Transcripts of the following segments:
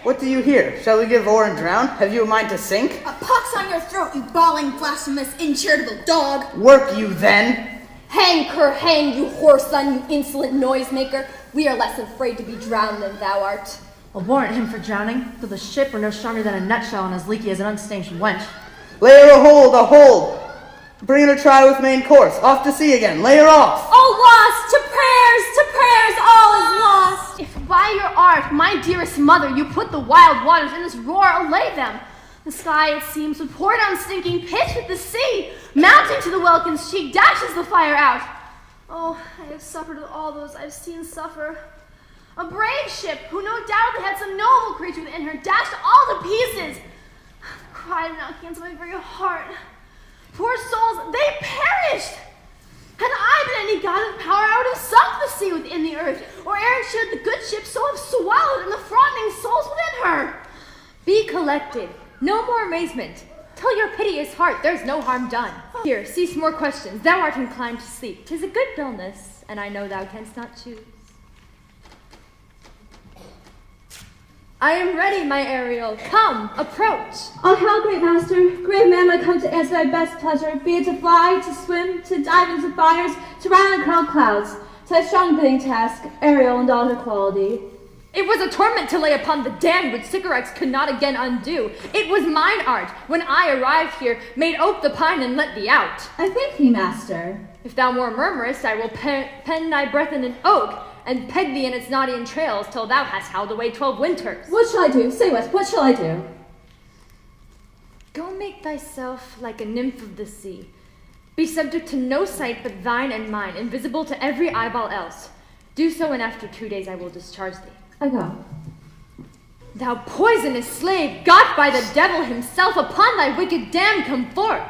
What do you hear? Shall we give o'er and drown? Have you a mind to sink? A pox on your throat, you bawling, blasphemous, incharitable dog! Work you then! Hang, cur, hang, you whoreson, you insolent noisemaker! We are less afraid to be drowned than thou art. I'll warrant him for drowning, though the ship were no stronger than a nutshell and as leaky as an unstained wench. Lay her a hold, a hold! Bring her to try with main course. Off to sea again. Lay her off! All lost! To prayers, all is lost! If by your art, my dearest mother, you put the wild waters in this roar, allay them. The sky, it seems, would pour down stinking pitch with the sea. Mounting to the welkin's cheek, dashes the fire out. Oh, I have suffered with all those I've seen suffer. A brave ship, who no doubt had some noble creature within her, dashed all to pieces. The cry now came to my very heart. Poor souls, they perished! Had I been any god of power, I would have sunk the sea within the earth, or ere should the good ship so have swallowed in the frothtening souls within her. Be collected. No more amazement. Tell your piteous heart there's no harm done. Here, cease more questions. Thou art inclined to sleep. 'Tis a good dullness, and I know thou canst not choose. I am ready, my Ariel. Come, approach. All hail, great master. Great man, I come to answer thy best pleasure, be it to fly, to swim, to dive into fires, to ride on curled clouds. To thy strong bidding task, Ariel and all her quality. It was a torment to lay upon the damned which Sycorax could not again undo. It was mine art, when I arrived here, made ope the pine and let thee out. I thank thee, master. If thou more murmurest, I will pen thy breath in an oak, and peg thee in its knotty entrails till thou hast howled away 12 winters. What shall I do? Say what shall I do? Go make thyself like a nymph of the sea. Be subject to no sight but thine and mine, invisible to every eyeball else. Do so, and after 2 days I will discharge thee. I go. Thou poisonous slave, got by the devil himself, upon thy wicked dam come forth.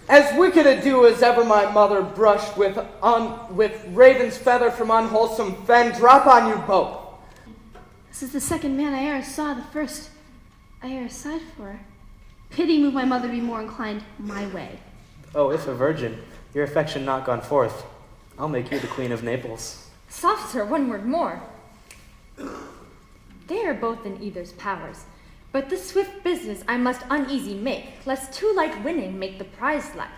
As wicked a dew as ever my mother brushed with raven's feather from unwholesome fen, drop on you both. This is the second man I e'er saw, the first I e'er sighed for. Pity move my mother be more inclined my way. Oh, if a virgin, your affection not gone forth, I'll make you the Queen of Naples. Soft, sir, one word more. They are both in either's powers, but the swift business I must uneasy make, lest too light winning make the prize light.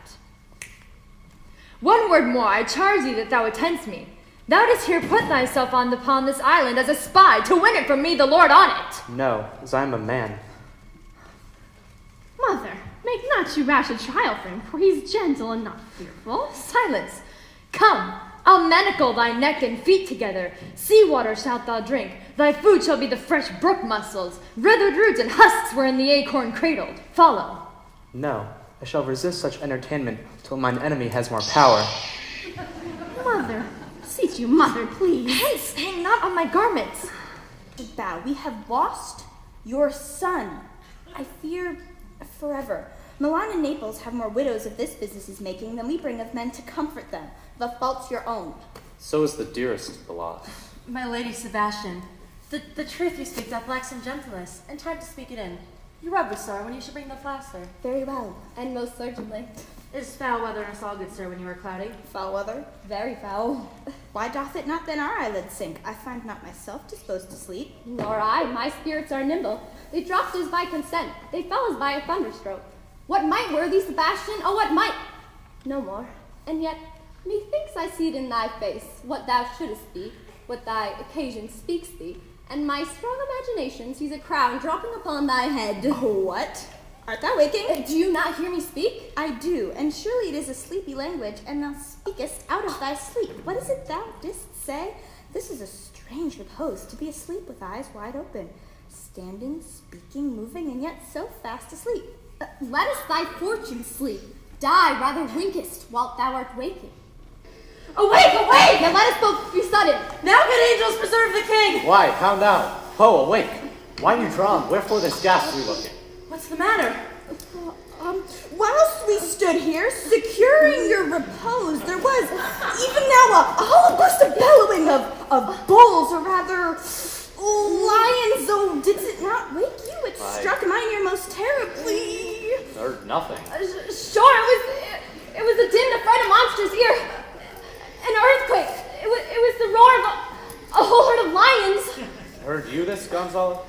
One word more, I charge thee that thou attend'st me. Thou didst here put thyself upon this island as a spy, to win it from me, the Lord on it. No, as I am a man. Mother, make not too rash a trial for him, for he's gentle and not fearful. Silence. Come, I'll manacle thy neck and feet together. Sea water shalt thou drink. Thy food shall be the fresh brook mussels. Withered roots and husks wherein the acorn cradled. Follow. No, I shall resist such entertainment till mine enemy has more power. Mother, beseech you, mother, please. Hence, hang not on my garments. Bow, we have lost your son. I fear forever. Milan and Naples have more widows of this business is making than we bring of men to comfort them. The fault's your own. So is the dearest beloved. My lady Sebastian, the truth you speak doth lack some gentleness, and time to speak it in. You rub with sore when you should bring the plaster. Very well, and most certainly. It is foul weather in us all, good sir, when you are cloudy. Foul weather? Very foul. Why doth it not then our eyelids sink? I find not myself disposed to sleep. Nor I, my spirits are nimble. They dropped as by consent, they fell as by a thunderstroke. What might, worthy Sebastian? Oh, what might? No more. And yet, methinks I see it in thy face, what thou shouldest be, what thy occasion speaks thee, and my strong imagination sees a crown dropping upon thy head. Oh, what? Art thou waking? Do you not hear me speak? I do, and surely it is a sleepy language, and thou speakest out of thy sleep. What is it thou didst say? This is a strange repose, to be asleep with eyes wide open, standing, speaking, moving, and yet so fast asleep. Let us thy fortune sleep. Die, rather winkest, while thou art waking. Awake, awake! Now let us both be sudden. Now, good angels, preserve the king! Why, how now? Ho, awake! Why you drawn? Wherefore this ghastly looking? What's the matter? Whilst we stood here, securing your repose, there was even now a hollow burst of bellowing of bulls, or rather lions. Oh, did it not wake you? It struck mine ear most nothing. Sure, it was the din of fright of monsters' ear. An earthquake. It was the roar of a whole herd of lions. Heard you this, Gonzalo?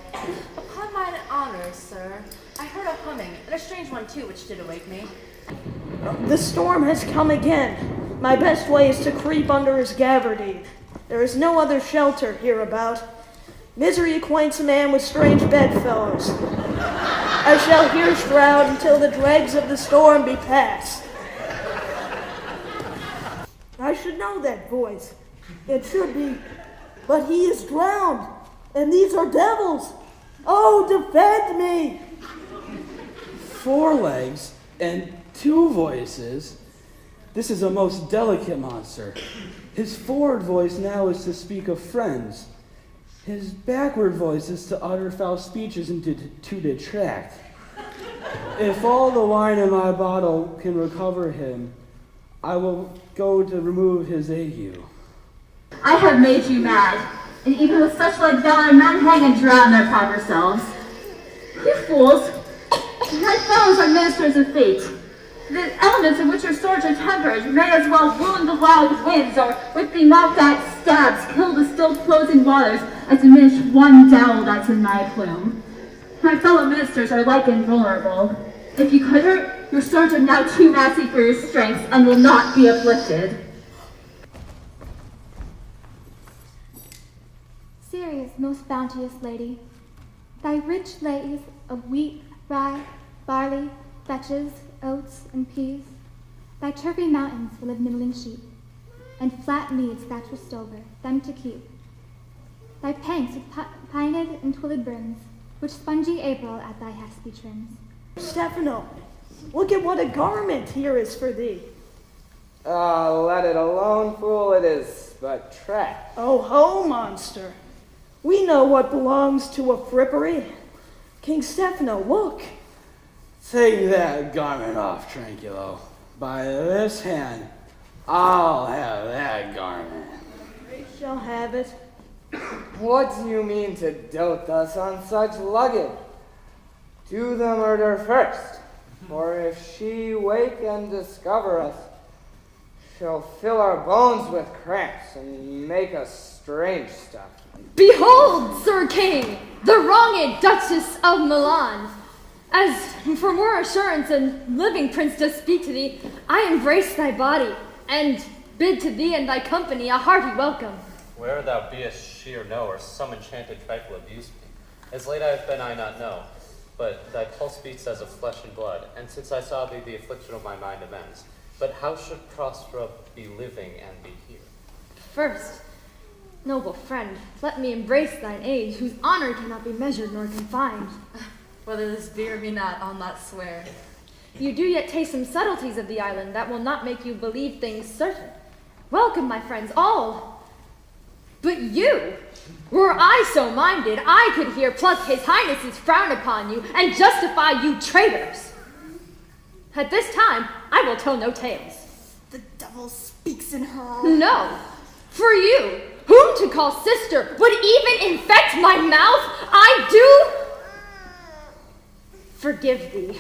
Upon mine honor, sir, I heard a humming, and a strange one too, which did awake me. The storm has come again. My best way is to creep under his gabardine. There is no other shelter hereabout. Misery acquaints a man with strange bedfellows. I shall here shroud until the dregs of the storm be past. I should know that voice. It should be, but he is drowned, and these are devils. Oh, defend me! 4 legs and 2 voices. This is a most delicate monster. His forward voice now is to speak of friends. His backward voice is to utter foul speeches and to detract. If all the wine in my bottle can recover him, I will go to remove his ague. I have made you mad, and even with such like valor men hang and drown their proper selves. You fools! My fellows are ministers of fate. The elements in which your swords are tempered may as well wound the wild winds, or with the mock-back stabs kill the still closing waters, as diminish one dowel that's in my plume. My fellow ministers are like invulnerable. If you could hurt, your swords are now too massy for your strength and will not be uplifted. Serious, most bounteous lady, thy rich lays of wheat, rye, barley, vetches, oats, and peas, thy turfy mountains full of nibbling sheep, and flat meads thatched with stover, them to keep. Thy panks with pined and twilled brims, which spongy April at thy haspy trims. Stefano, look at what a garment here is for thee. Let it alone, fool, it is but track. Oh ho, monster. We know what belongs to a frippery. King Stefano, look. Take that garment off, Tranquillo. By this hand, I'll have that garment. We shall have it. What do you mean to dote thus on such luggage? Do the murder first, for if she wake and discover us, she'll fill our bones with cramps and make us strange stuff. Behold, Sir King, the wronged Duchess of Milan. As for more assurance and living prince does speak to thee, I embrace thy body, and bid to thee and thy company a hearty welcome. Where thou beest, she or no, or some enchanted trifle abuse me. As late I have been, I not know, but thy pulse beats as of flesh and blood, and since I saw thee, the affliction of my mind amends. But how should Prospera be living and be here? First, noble friend, let me embrace thine age, whose honor cannot be measured nor confined. Whether this be or be not, I'll not swear. You do yet taste some subtleties of the island that will not make you believe things certain. Welcome, my friends, all. But you, were I so minded, I could here pluck his highness's frown upon you and justify you traitors. At this time, I will tell no tales. The devil speaks in her. No, for you, whom to call sister would even infect my mouth, I do forgive thee.